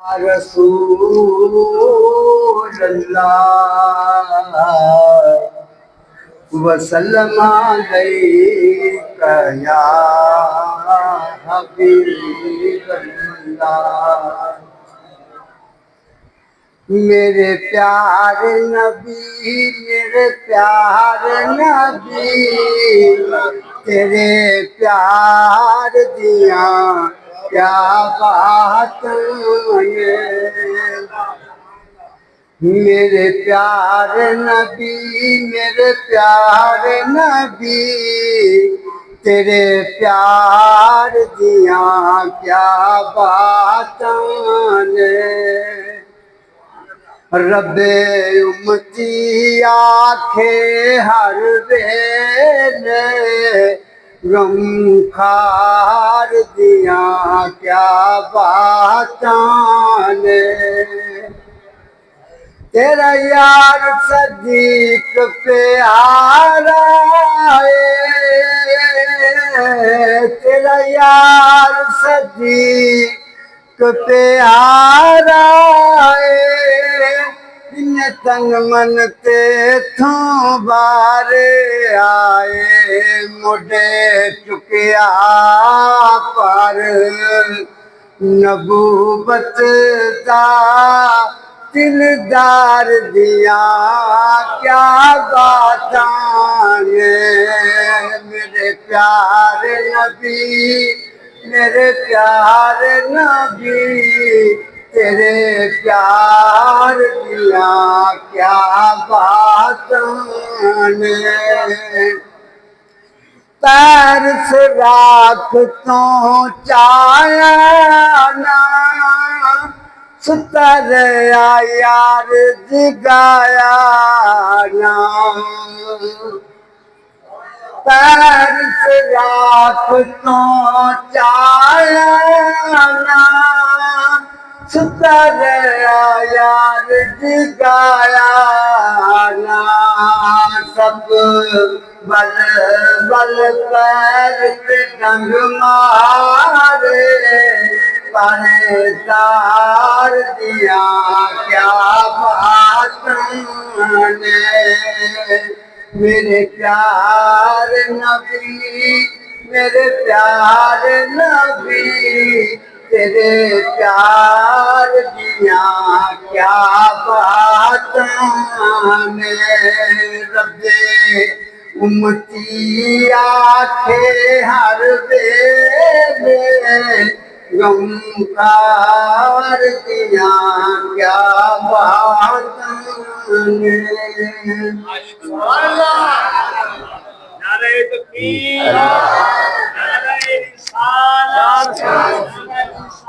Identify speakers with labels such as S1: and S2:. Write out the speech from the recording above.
S1: रसूल अल्लाह वसल्लम अलैका या हबीब अल्लाह। मेरे प्यारे नबी, मेरे प्यारे नबी, तेरे प्यार दिया क्या बात है। मेरे प्यारे नबी, मेरे प्यारे नबी, तेरे प्यार दिया क्या बात है। रब्बे उम्मती आखे हर वेले गम खार दिया क्या बातां ने। तेरा यार सदीक प्यारा है, तेरा यार सदीक प्यारा है। इन तन मन ते थो बारे आए, मुडे चुकिया पर नबूबत दा दिलदार दिया क्या बातां ने। मेरे प्यारे नबी, मेरे प्यारे नबी, तेरे प्यार दिया क्या बातां ने। पैर से राख तो चाया सुतर यार जगाया ना। पैर से राख तो चाया सुतर यार जगाया ना। सब बल बल पैर पे डंग मारे, परेशान दिया क्या बात ने। मेरे प्यारे नबी, मेरे प्यारे नबी, तेरे प्यार दिया क्या बात ने। रब्बे उम्मती आखे हर वेले गमकार दिया क्या बात ने।
S2: नारे तकबीर।